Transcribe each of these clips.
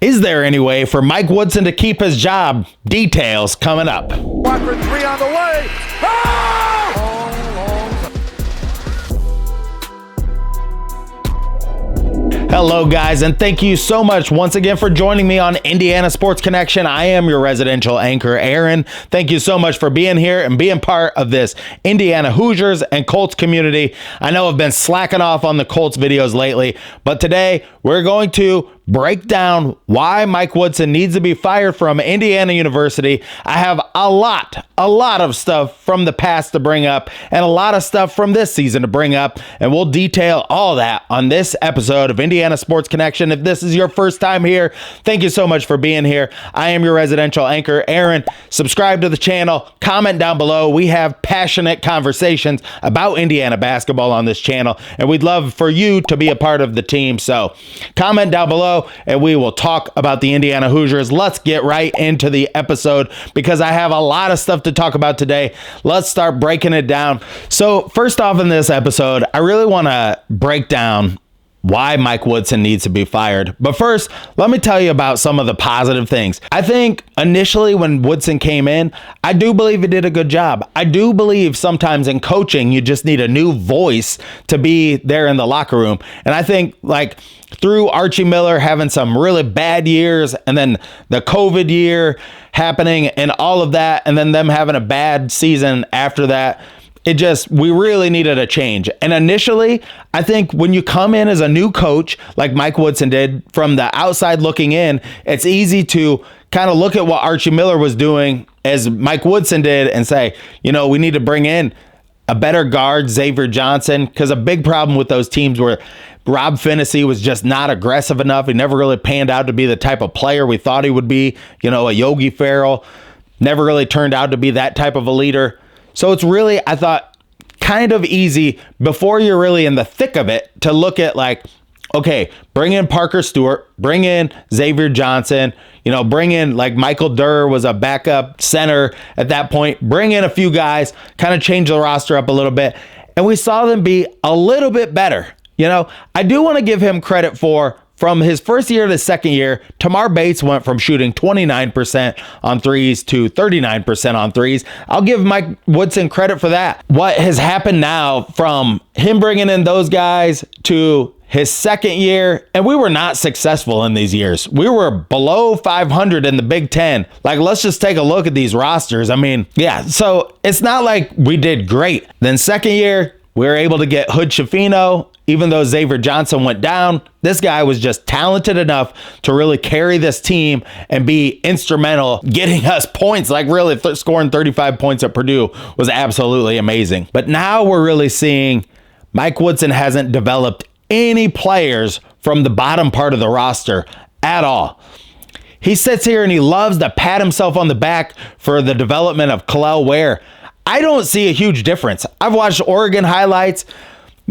Is there any way for Mike Woodson to keep his job? Details coming up. Quadrant 3 on the way. Hello guys, and thank you so much once again for joining me on Indiana Sports Connection. I am your residential anchor, Aaron. Thank you so much for being here and being part of this Indiana Hoosiers and Colts community. I know I've been slacking off on the Colts videos lately, but today we're going to break down why Mike Woodson needs to be fired from Indiana University. I have a lot of stuff from the past to bring up and a lot of stuff from this season to bring up, and we'll detail all that on this episode of Indiana Sports Connection. If this is your first time here, thank you so much for being here. I am your residential anchor, Aaron. Subscribe to the channel, comment down below. We have passionate conversations about Indiana basketball on this channel, and we'd love for you to be a part of the team. So comment down below and we will talk about the Indiana Hoosiers. Let's get right into the episode because I have a lot of stuff to talk about today. Let's start breaking it down. So first off in this episode, I really want to break down why Mike Woodson needs to be fired. But first, let me tell you about some of the positive things. I think initially when Woodson came in, I do believe he did a good job. I do believe sometimes in coaching, you just need a new voice to be there in the locker room. And I think like through Archie Miller having some really bad years and then the COVID year happening and all of that, and then them having a bad season after that, we really needed a change. And initially, I think when you come in as a new coach, like Mike Woodson did from the outside looking in, it's easy to kind of look at what Archie Miller was doing as Mike Woodson did and say, you know, we need to bring in a better guard, Xavier Johnson, because a big problem with those teams where Rob Finney was just not aggressive enough. He never really panned out to be the type of player we thought he would be. You know, a Yogi Ferrell never really turned out to be that type of a leader. So it's really, I thought, kind of easy before you're really in the thick of it to look at like, okay, bring in Parker Stewart, bring in Xavier Johnson, you know, bring in like Michael Durr was a backup center at that point, bring in a few guys, kind of change the roster up a little bit. And we saw them be a little bit better. You know, I do want to give him credit for from his first year to second year, Tamar Bates went from shooting 29% on threes to 39% on threes. I'll give Mike Woodson credit for that. What has happened now from him bringing in those guys to his second year, and we were not successful in these years. We were below 500 in the Big Ten. Like, let's just take a look at these rosters. I mean, yeah, so it's not like we did great. Then second year, we were able to get Hood Schifino. Even though Xavier Johnson went down, this guy was just talented enough to really carry this team and be instrumental getting us points. Like really scoring 35 points at Purdue was absolutely amazing. But now we're really seeing Mike Woodson hasn't developed any players from the bottom part of the roster at all. He sits here and he loves to pat himself on the back for the development of Kel'el Ware. I don't see a huge difference. I've watched Oregon highlights.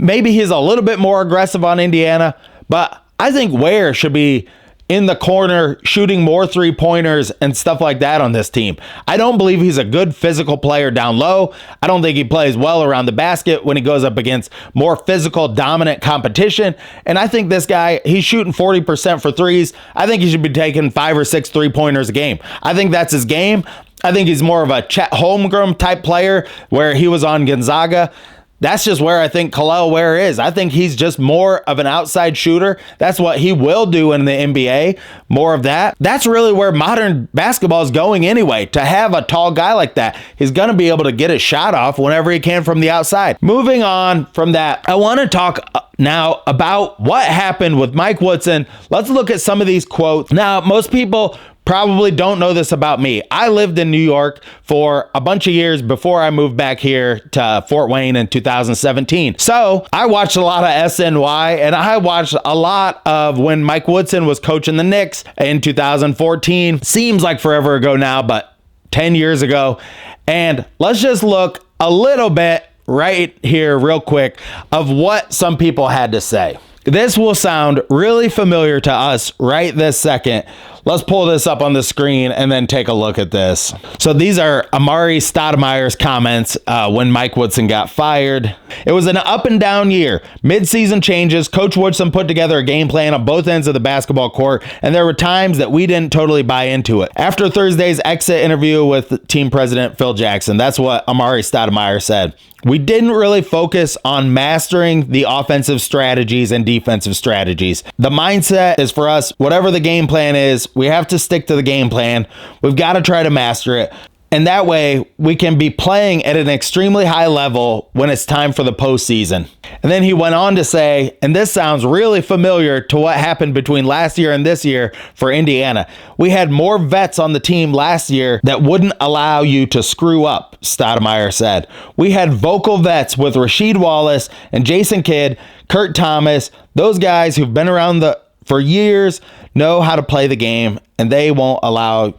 Maybe he's a little bit more aggressive on Indiana, but I think Ware should be in the corner shooting more three-pointers and stuff like that on this team. I don't believe he's a good physical player down low. I don't think he plays well around the basket when he goes up against more physical, dominant competition. And I think this guy, he's shooting 40% for threes. I think he should be taking 5 or 6 three-pointers a game. I think that's his game. I think he's more of a Chet Holmgren type player where he was on Gonzaga. That's just where I think Kel'el Ware is. I think he's just more of an outside shooter. That's what he will do in the NBA. More of that. That's really where modern basketball is going anyway. To have a tall guy like that, he's going to be able to get his shot off whenever he can from the outside. Moving on from that, I want to talk now about what happened with Mike Woodson. Let's look at some of these quotes. Now, most people probably don't know this about me. I lived in New York for a bunch of years before I moved back here to Fort Wayne in 2017. So I watched a lot of SNY and I watched a lot of when Mike Woodson was coaching the Knicks in 2014. Seems like forever ago now, but 10 years ago. And let's just look a little bit right here real quick of what some people had to say. This will sound really familiar to us right this second. Let's pull this up on the screen and then take a look at this. So these are Amari Stoudemire's comments when Mike Woodson got fired. It was an up and down year. Mid-season changes. Coach Woodson put together a game plan on both ends of the basketball court, and there were times that we didn't totally buy into it. After Thursday's exit interview with team president Phil Jackson, that's what Amari Stoudemire said. We didn't really focus on mastering the offensive strategies and defensive strategies. The mindset is for us, whatever the game plan is, we have to stick to the game plan. We've got to try to master it. And that way we can be playing at an extremely high level when it's time for the postseason. And then he went on to say, and this sounds really familiar to what happened between last year and this year for Indiana. We had more vets on the team last year that wouldn't allow you to screw up, Stoudemire said. We had vocal vets with Rasheed Wallace and Jason Kidd, Kurt Thomas. Those guys who've been around for years know how to play the game, and they won't allow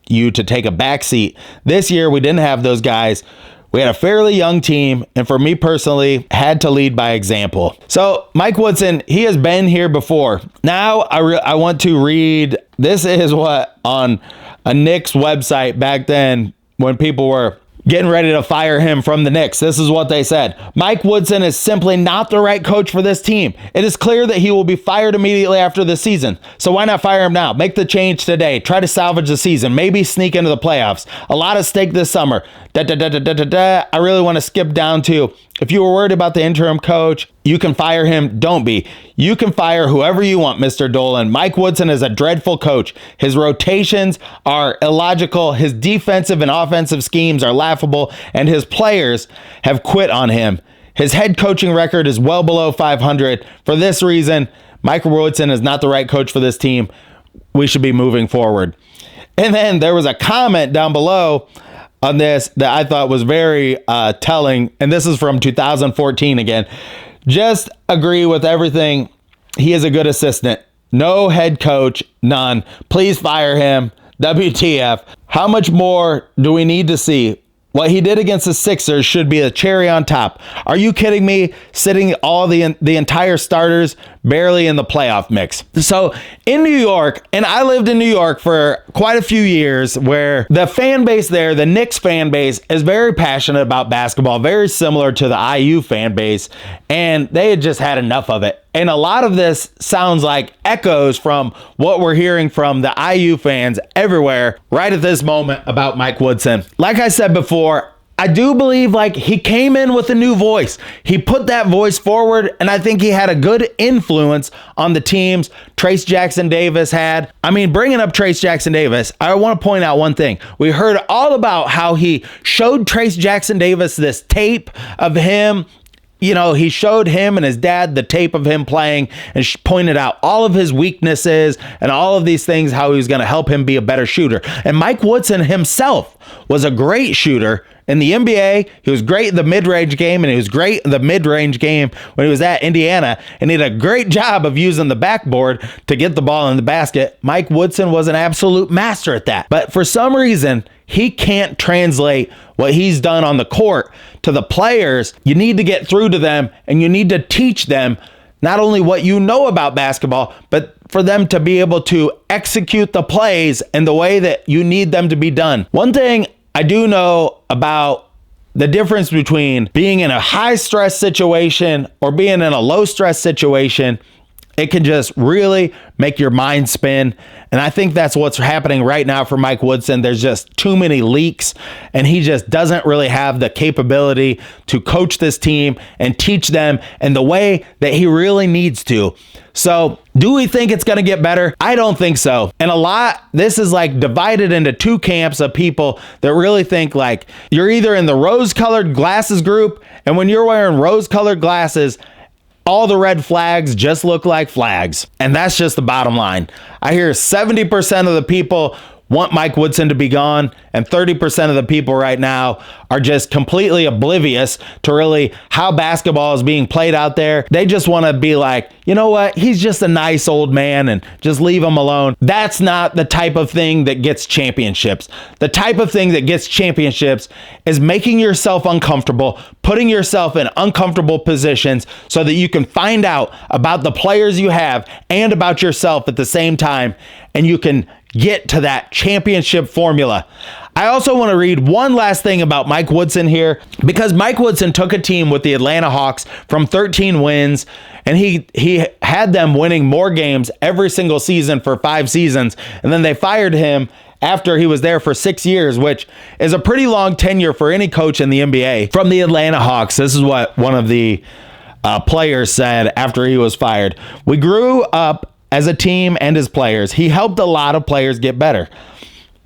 you to take a back seat. This year, we didn't have those guys. We had a fairly young team, and for me personally, had to lead by example. So Mike Woodson, he has been here before. Now I want to read, this is what on a Knicks website back then when people were getting ready to fire him from the Knicks. This is what they said. Mike Woodson is simply not the right coach for this team. It is clear that he will be fired immediately after the season. So why not fire him now? Make the change today. Try to salvage the season. Maybe sneak into the playoffs. A lot at stake this summer. I really want to skip down to, if you were worried about the interim coach, you can fire him. Don't be. You can fire whoever you want, Mr. Dolan. Mike Woodson is a dreadful coach. His rotations are illogical. His defensive and offensive schemes are laughable, and his players have quit on him. His head coaching record is well below 500. For this reason, Mike Woodson is not the right coach for this team. We should be moving forward. And then there was a comment down below on this that I thought was very telling, and this is from 2014 again. Just agree with everything. He is a good assistant. No head coach, none. Please fire him. WTF. How much more do we need to see? What he did against the Sixers should be a cherry on top. Are you kidding me? Sitting all the entire starters barely in the playoff mix. So in New York, and I lived in New York for quite a few years, where the fan base there, the Knicks fan base, is very passionate about basketball, very similar to the IU fan base, and they had just had enough of it. And a lot of this sounds like echoes from what we're hearing from the IU fans everywhere right at this moment about Mike Woodson. Like I said before, I do believe like he came in with a new voice. He put that voice forward, and I think he had a good influence on the teams Trace Jackson Davis had. I mean, bringing up Trace Jackson Davis, I want to point out one thing. We heard all about how he showed Trace Jackson Davis this tape of him. You know, he showed him and his dad the tape of him playing and pointed out all of his weaknesses and all of these things, how he was going to help him be a better shooter. And Mike Woodson himself was a great shooter in the NBA. He was great in the mid-range game, and he was great in the mid-range game when he was at Indiana, and he did a great job of using the backboard to get the ball in the basket. Mike Woodson was an absolute master at that. But for some reason, he can't translate what he's done on the court to the players. You need to get through to them, and you need to teach them not only what you know about basketball, but for them to be able to execute the plays in the way that you need them to be done. One thing I do know about the difference between being in a high stress situation or being in a low stress situation, it can just really make your mind spin. And I think that's what's happening right now for Mike Woodson. There's just too many leaks, and he just doesn't really have the capability to coach this team and teach them in the way that he really needs to. So do we think it's going to get better? I don't think so. And this is like divided into two camps of people that really think like you're either in the rose-colored glasses group, and when you're wearing rose-colored glasses, all the red flags just look like flags. And that's just the bottom line. I hear 70% of the people want Mike Woodson to be gone, and 30% of the people right now are just completely oblivious to really how basketball is being played out there. They just want to be like, you know what, he's just a nice old man and just leave him alone. That's not the type of thing that gets championships. The type of thing that gets championships is making yourself uncomfortable, putting yourself in uncomfortable positions so that you can find out about the players you have and about yourself at the same time, and you can get to that championship formula. I also want to read one last thing about Mike Woodson here, because Mike Woodson took a team with the Atlanta Hawks from 13 wins, and he had them winning more games every single season for 5 seasons, and then they fired him after he was there for 6 years, which is a pretty long tenure for any coach in the NBA. From the Atlanta Hawks, this is what one of the players said after he was fired. "We grew up as a team and as players. He helped a lot of players get better."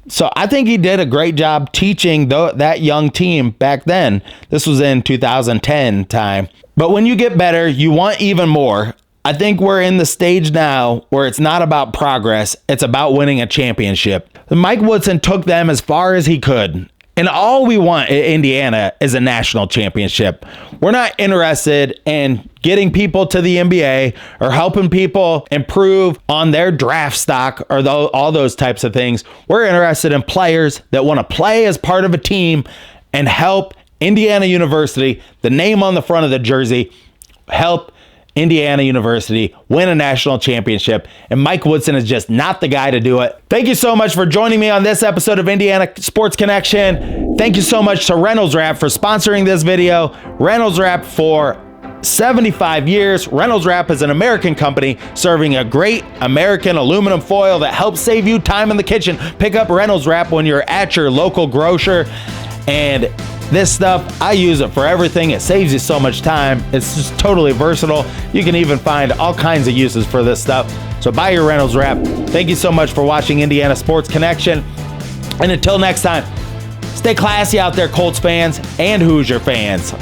So I think he did a great job teaching that young team back then. This was in 2010 time. But when you get better, you want even more. I think we're in the stage now where it's not about progress, it's about winning a championship. Mike Woodson took them as far as he could. And all we want in Indiana is a national championship. We're not interested in getting people to the NBA or helping people improve on their draft stock or all those types of things. We're interested in players that want to play as part of a team and help Indiana University, the name on the front of the jersey, help Indiana University win a national championship, and Mike Woodson is just not the guy to do it. Thank you so much for joining me on this episode of Indiana Sports Connection. Thank you so much to Reynolds Wrap for sponsoring this video. Reynolds Wrap for 75 years. Reynolds Wrap is an American company serving a great American aluminum foil that helps save you time in the kitchen. Pick up Reynolds Wrap when you're at your local grocer. And this stuff, I use it for everything. It saves you so much time. It's just totally versatile. You can even find all kinds of uses for this stuff. So buy your Reynolds Wrap. Thank you so much for watching Indiana Sports Connection. And until next time, stay classy out there, Colts fans and Hoosier fans.